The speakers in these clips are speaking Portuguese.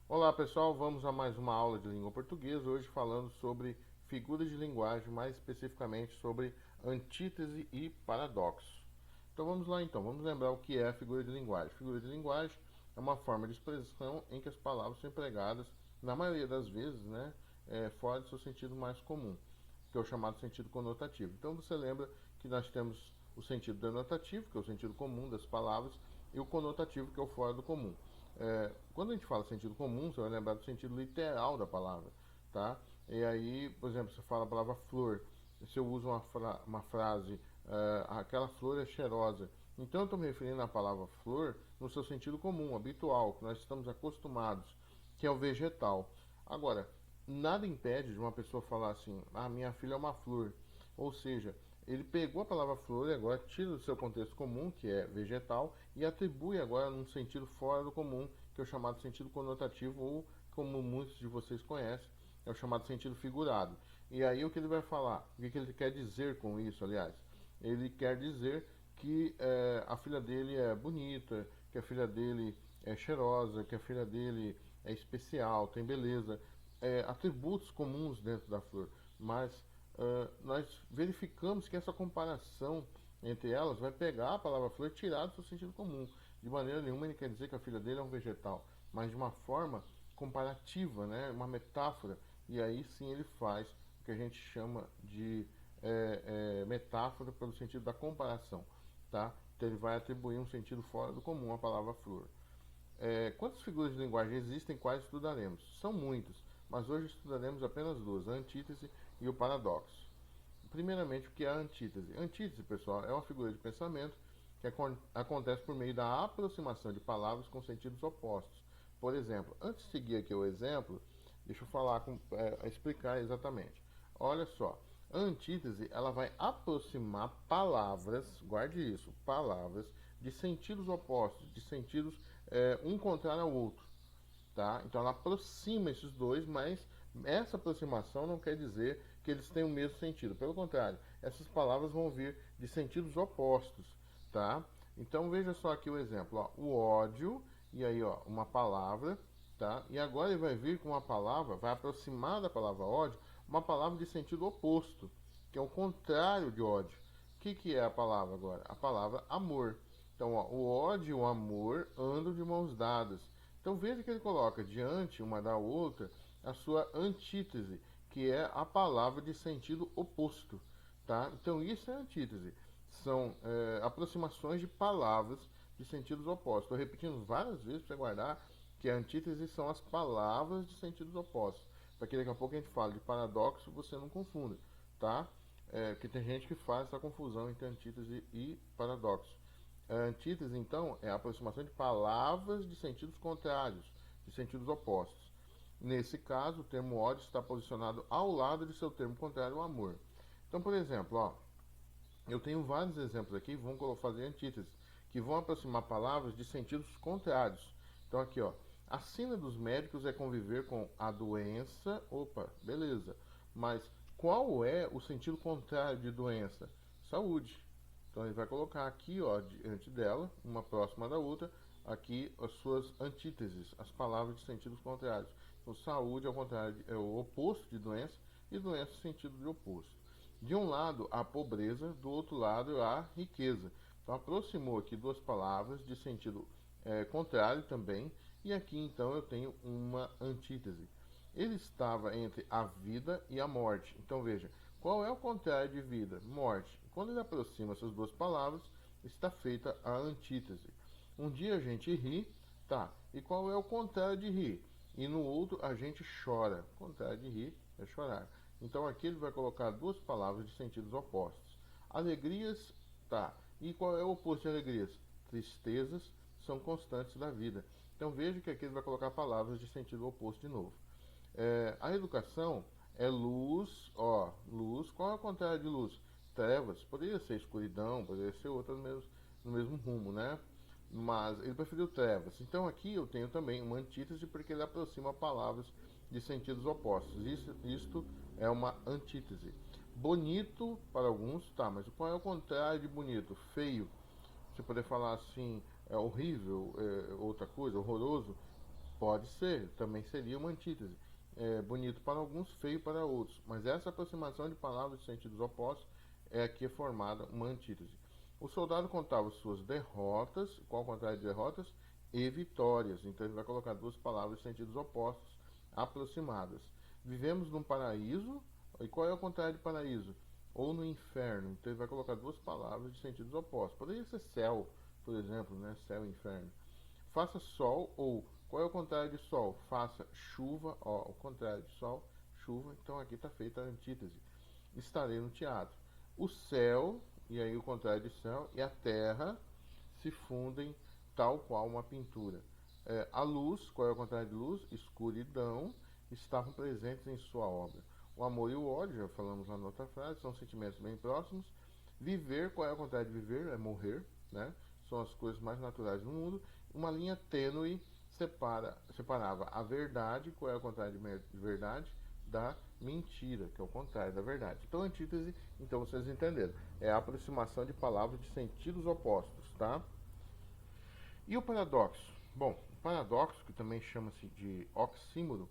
Olá pessoal, vamos a mais uma aula de língua portuguesa, hoje falando sobre figuras de linguagem, mais especificamente sobre antítese e paradoxo. Então vamos lá então, vamos lembrar o que é a figura de linguagem. Figura de linguagem é uma forma de expressão em que as palavras são empregadas, na maioria das vezes, fora do seu sentido mais comum, que é o chamado sentido conotativo. Então você lembra que nós temos o sentido denotativo, que é o sentido comum das palavras, e o conotativo, que é o fora do comum. Quando a gente fala sentido comum, você vai lembrar do sentido literal da palavra, tá? E aí, por exemplo, você fala a palavra flor, se eu uso uma frase, aquela flor é cheirosa. Então eu estou me referindo à palavra flor no seu sentido comum, habitual, que nós estamos acostumados, que é o vegetal. Agora, nada impede de uma pessoa falar assim, minha filha é uma flor. Ou seja, ele pegou a palavra flor e agora tira do seu contexto comum, que é vegetal, e atribui agora num sentido fora do comum, que é o chamado sentido conotativo, ou como muitos de vocês conhecem, é o chamado sentido figurado. E aí o que ele vai falar? O que ele quer dizer com isso, aliás? Ele quer dizer que a filha dele é bonita, que a filha dele é cheirosa, que a filha dele é especial, tem beleza, atributos comuns dentro da flor. Mas nós verificamos que essa comparação entre elas vai pegar a palavra flor e tirar do seu sentido comum. De maneira nenhuma ele quer dizer que a filha dele é um vegetal, mas de uma forma comparativa, né? Uma metáfora. E aí sim ele faz o que a gente chama de metáfora pelo sentido da comparação, tá? Então ele vai atribuir um sentido fora do comum à palavra flor. Quantas figuras de linguagem existem? Quais estudaremos? São muitas, mas hoje estudaremos apenas duas: a antítese e o paradoxo. Primeiramente, o que é a antítese? Antítese, pessoal, é uma figura de pensamento que acontece por meio da aproximação de palavras com sentidos opostos. Por exemplo, antes de seguir aqui o exemplo, deixa eu explicar exatamente. Olha só, a antítese ela vai aproximar palavras, guarde isso, palavras de sentidos opostos, de sentidos um contrário ao outro, tá? Então ela aproxima esses dois, mas essa aproximação não quer dizer que eles têm o mesmo sentido. Pelo contrário, essas palavras vão vir de sentidos opostos, tá? Então veja só aqui o exemplo, ó, o ódio e aí ó, uma palavra, tá? E agora ele vai vir com uma palavra, vai aproximar da palavra ódio, uma palavra de sentido oposto, que é o contrário de ódio. Que é a palavra agora? A palavra amor. Então, ó, o ódio e o amor andam de mãos dadas. Então veja que ele coloca diante uma da outra a sua antítese, que é a palavra de sentido oposto, tá? Então isso é antítese. São aproximações de palavras de sentidos opostos. Estou repetindo várias vezes para guardar que a antítese são as palavras de sentidos opostos, para que daqui a pouco a gente fale de paradoxo você não confunda, tá? Porque tem gente que faz essa confusão entre antítese e paradoxo. A antítese, então, é a aproximação de palavras de sentidos contrários, de sentidos opostos. Nesse caso, o termo ódio está posicionado ao lado de seu termo contrário, o amor. Então, por exemplo, ó, eu tenho vários exemplos aqui, vamos fazer antíteses, que vão aproximar palavras de sentidos contrários. Então, aqui, ó, a sina dos médicos é conviver com a doença. Opa, beleza. Mas qual é o sentido contrário de doença? Saúde. Então ele vai colocar aqui, ó, diante dela, uma próxima da outra, aqui as suas antíteses, as palavras de sentidos contrários. Então, saúde, ao contrário, é o oposto de doença, e doença, sentido de oposto. De um lado, a pobreza, do outro lado, a riqueza. Então, aproximou aqui duas palavras de sentido contrário também, e aqui então eu tenho uma antítese. Ele estava entre a vida e a morte. Então veja, qual é o contrário de vida? Morte. Quando ele aproxima essas duas palavras, está feita a antítese. Um dia a gente ri, tá? E qual é o contrário de rir? E no outro a gente chora. O contrário de rir é chorar. Então aqui ele vai colocar duas palavras de sentidos opostos. Alegrias, tá? E qual é o oposto de alegrias? Tristezas são constantes da vida. Então veja que aqui ele vai colocar palavras de sentido oposto de novo. A educação é luz, ó, luz, qual é o contrário de luz? Trevas, poderia ser escuridão, poderia ser outra no mesmo rumo, né? Mas ele preferiu trevas. Então aqui eu tenho também uma antítese porque ele aproxima palavras de sentidos opostos. Isto é uma antítese. Bonito para alguns, tá, mas qual é o contrário de bonito? Feio. Você poder falar assim, é horrível, outra coisa, horroroso. Pode ser, também seria uma antítese. É bonito para alguns, feio para outros. Mas essa aproximação de palavras de sentidos opostos é que é formada uma antítese. O soldado contava suas derrotas, qual o contrário de derrotas? E vitórias. Então ele vai colocar duas palavras de sentidos opostos, aproximadas. Vivemos num paraíso, e qual é o contrário de paraíso? Ou no inferno. Então ele vai colocar duas palavras de sentidos opostos. Poderia ser céu, por exemplo, né? Céu e inferno. Faça sol ou qual é o contrário de sol? Faça chuva, ó, o contrário de sol, chuva. Então aqui está feita a antítese. Estarei no teatro. O céu, e aí o contrário de céu, e a terra se fundem tal qual uma pintura. A luz, qual é o contrário de luz? Escuridão, estavam presentes em sua obra. O amor e o ódio, já falamos lá na outra frase, são sentimentos bem próximos. Viver, qual é o contrário de viver? É morrer, né? São as coisas mais naturais do mundo. Uma linha tênue separava a verdade, qual é o contrário de verdade? Da mentira, que é o contrário da verdade. Então, antítese, então vocês entenderam, é a aproximação de palavras de sentidos opostos, tá? E o paradoxo? Bom, o paradoxo, que também chama-se de oxímoro,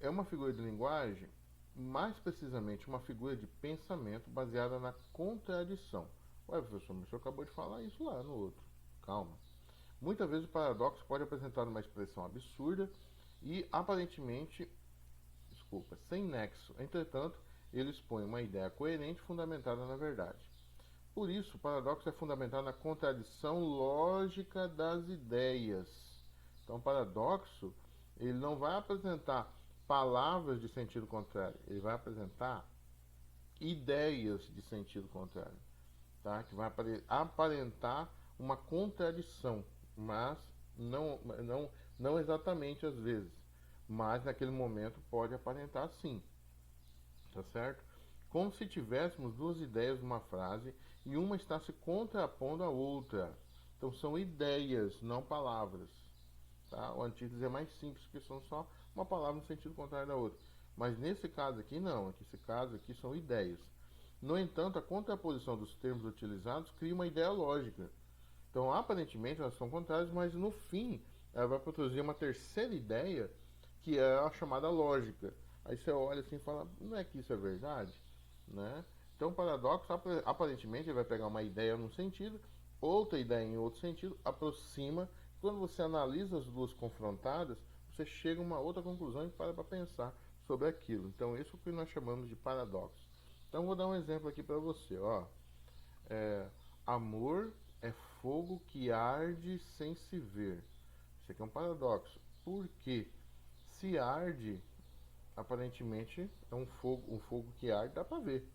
é uma figura de linguagem, mais precisamente uma figura de pensamento baseada na contradição. Ué, professor, mas o senhor acabou de falar isso lá no outro. Calma. Muitas vezes o paradoxo pode apresentar uma expressão absurda e aparentemente, sem nexo. Entretanto, ele expõe uma ideia coerente fundamentada na verdade. Por isso, o paradoxo é fundamentado na contradição lógica das ideias. Então, o paradoxo, ele não vai apresentar palavras de sentido contrário, ele vai apresentar ideias de sentido contrário, tá? Que vai aparentar uma contradição, mas não exatamente às vezes, mas naquele momento pode aparentar sim, tá certo? Como se tivéssemos duas ideias numa frase e uma está se contrapondo à outra. Então são ideias, não palavras. Tá? O antítese é mais simples, porque são só uma palavra no sentido contrário da outra. Mas nesse caso aqui não, nesse caso aqui são ideias. No entanto, a contraposição dos termos utilizados cria uma ideia lógica. Então, aparentemente, elas são contrárias, mas no fim, ela vai produzir uma terceira ideia, que é a chamada lógica. Aí você olha assim e fala, não é que isso é verdade? Né? Então, o paradoxo, aparentemente, ele vai pegar uma ideia num sentido, outra ideia em outro sentido, aproxima. Quando você analisa as duas confrontadas, você chega a uma outra conclusão e para pensar sobre aquilo. Então, isso é o que nós chamamos de paradoxo. Então, vou dar um exemplo aqui para você. Ó. Amor é fogo que arde sem se ver. Isso aqui é um paradoxo. Por quê? Se arde, aparentemente é um fogo que arde, dá para ver.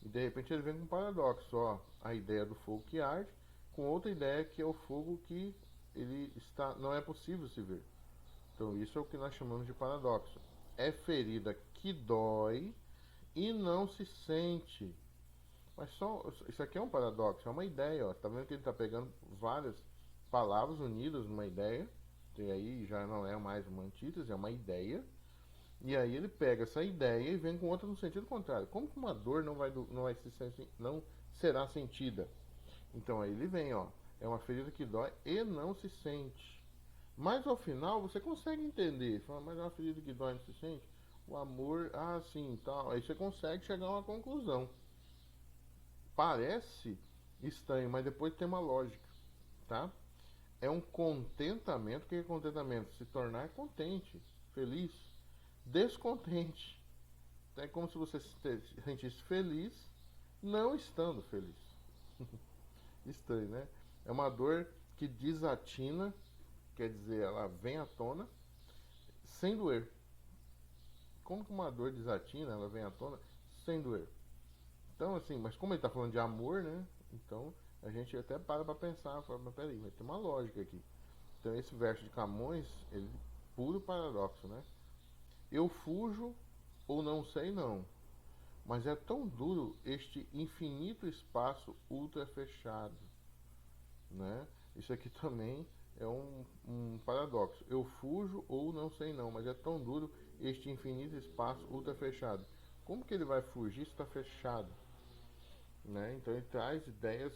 E de repente ele vem com um paradoxo, ó, a ideia do fogo que arde, com outra ideia que é o fogo que não é possível se ver. Então isso é o que nós chamamos de paradoxo. É ferida que dói e não se sente. Mas isso aqui é um paradoxo, é uma ideia, ó. Tá vendo que ele está pegando várias palavras unidas numa ideia, e aí já não é mais uma antítese, é uma ideia. E aí ele pega essa ideia e vem com outra no sentido contrário. Como que uma dor não será sentida? Então aí ele vem, ó, é uma ferida que dói e não se sente. Mas ao final você consegue entender, fala, mas é uma ferida que dói e não se sente? O amor, sim, tal. Aí você consegue chegar a uma conclusão. Parece estranho, mas depois tem uma lógica, tá? É um contentamento. O que é contentamento? Se tornar contente, feliz. Descontente. É como se você se sentisse feliz, não estando feliz. Estranho, né? É uma dor que desatina, quer dizer, ela vem à tona sem doer. Como que uma dor desatina, ela vem à tona sem doer? Então, assim, mas como ele está falando de amor, né? Então a gente até para pensar, fala, mas peraí, mas tem uma lógica aqui. Então esse verso de Camões, ele puro paradoxo, né? Eu fujo ou não sei não, mas é tão duro este infinito espaço ultra fechado, né? Isso aqui também é um paradoxo. Eu fujo ou não sei não, mas é tão duro este infinito espaço ultra fechado. Como que ele vai fugir se está fechado? Né? Então ele traz ideias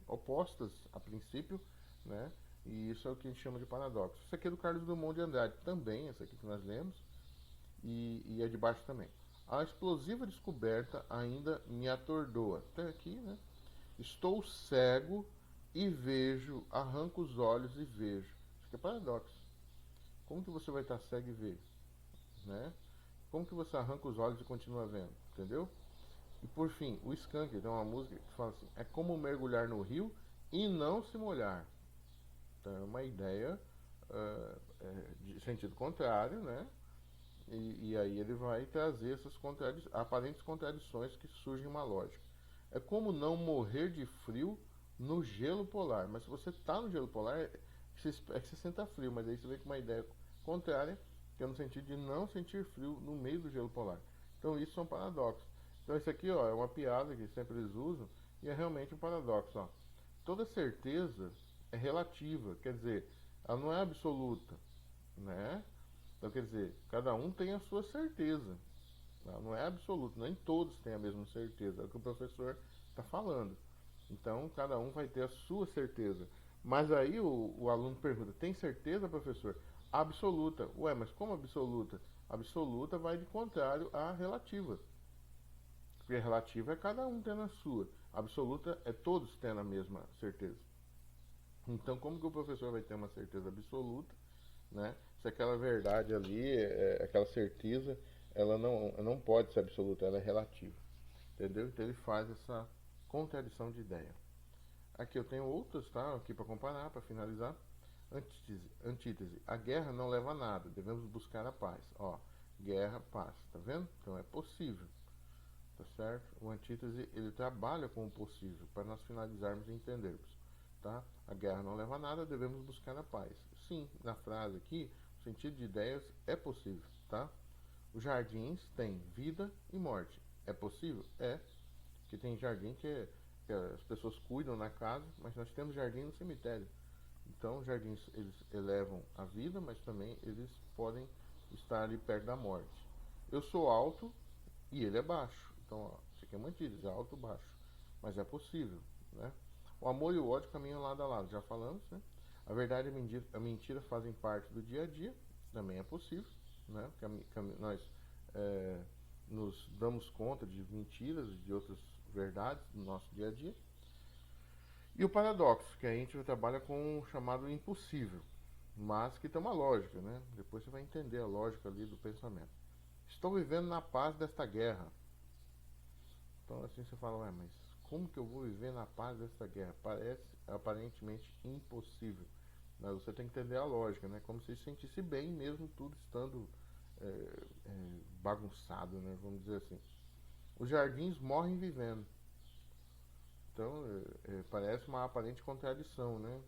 opostas a princípio, né? E isso é o que a gente chama de paradoxo. Isso aqui é do Carlos Drummond de Andrade, também, essa aqui que nós lemos, e é de baixo também. A explosiva descoberta ainda me atordoa. Até aqui, né? Estou cego e vejo, arranco os olhos e vejo. Isso aqui é paradoxo. Como que você vai estar cego e ver? Né? Como que você arranca os olhos e continua vendo? Entendeu? E por fim, o Skank tem uma música que fala assim: é como mergulhar no rio e não se molhar. Então é uma ideia de sentido contrário, né? E aí ele vai trazer essas aparentes contradições que surgem uma lógica. É como não morrer de frio no gelo polar. Mas se você está no gelo polar, é que você senta frio, mas aí você vem com uma ideia contrária, que é no sentido de não sentir frio no meio do gelo polar. Então isso é um paradoxo. Então isso aqui, ó, é uma piada que sempre eles usam e é realmente um paradoxo. Ó. Toda certeza é relativa, quer dizer, ela não é absoluta, né? Então quer dizer, cada um tem a sua certeza, ela não é absoluta, nem todos têm a mesma certeza, é o que o professor está falando. Então cada um vai ter a sua certeza. Mas aí o aluno pergunta: tem certeza, professor? Absoluta. Ué, mas como absoluta? Absoluta vai de contrário à relativa. Porque relativa é cada um tendo a sua. Absoluta é todos tendo a mesma certeza. Então, como que o professor vai ter uma certeza absoluta, né? Se aquela verdade ali, aquela certeza, ela não pode ser absoluta, ela é relativa. Entendeu? Então ele faz essa contradição de ideia. Aqui eu tenho outras, tá? Aqui para comparar, para finalizar. Antítese. A guerra não leva a nada, devemos buscar a paz. Ó, guerra, paz, tá vendo? Então é possível. Tá certo? O antítese, ele trabalha com o possível, para nós finalizarmos e entendermos, tá? A guerra não leva a nada, devemos buscar a paz. Sim, na frase aqui, o sentido de ideias é possível, tá? Os jardins têm vida e morte. É possível? É. Porque tem jardim que as pessoas cuidam na casa, mas nós temos jardim no cemitério. Então, os jardins, eles elevam a vida, mas também eles podem estar ali perto da morte. Eu sou alto e ele é baixo. Então, ó, isso aqui é uma antítese, alto e baixo. Mas é possível, né? O amor e o ódio caminham lado a lado, já falamos, né? A verdade e a mentira fazem parte do dia a dia, também é possível, né? Nós é, nos damos conta de mentiras, de outras verdades no nosso dia a dia. E o paradoxo, que a gente trabalha com o chamado impossível, mas que tem uma lógica, né? Depois você vai entender a lógica ali do pensamento. Estou vivendo na paz desta guerra. Então assim você fala: ué, mas como que eu vou viver na paz desta guerra? Parece aparentemente impossível. Mas você tem que entender a lógica, né? Como se sentisse bem mesmo tudo estando bagunçado, né? Vamos dizer assim. Os jardins morrem vivendo. Então parece uma aparente contradição, né?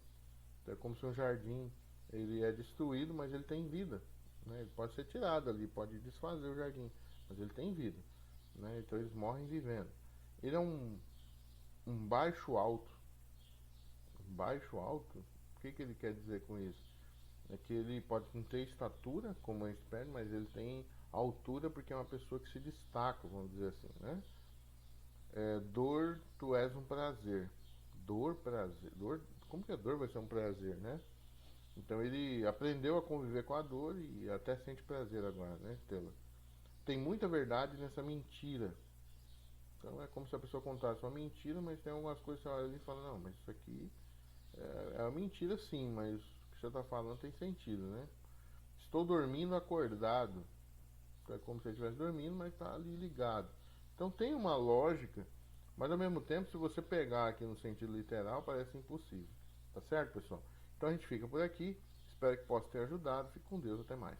É como se um jardim ele é destruído, mas ele tem vida, né? Ele pode ser tirado ali, pode desfazer o jardim, mas ele tem vida, né? Então eles morrem vivendo. Ele é um baixo alto. Um baixo alto? O que ele quer dizer com isso? É que ele pode não ter estatura, como a gente pede, mas ele tem altura porque é uma pessoa que se destaca, vamos dizer assim, né? Dor, tu és um prazer. Dor, prazer. Dor, como que a dor vai ser um prazer, né? Então ele aprendeu a conviver com a dor e até sente prazer agora, né, Stella? Tem muita verdade nessa mentira. Então é como se a pessoa contasse uma mentira, mas tem algumas coisas que você olha ali e fala: não, mas isso aqui é uma mentira sim, mas o que você está falando tem sentido, né? Estou dormindo acordado. Então é como se ele estivesse dormindo, mas está ali ligado. Então tem uma lógica, mas ao mesmo tempo, se você pegar aqui no sentido literal, parece impossível. Tá certo, pessoal? Então a gente fica por aqui. Espero que possa ter ajudado. Fique com Deus. Até mais.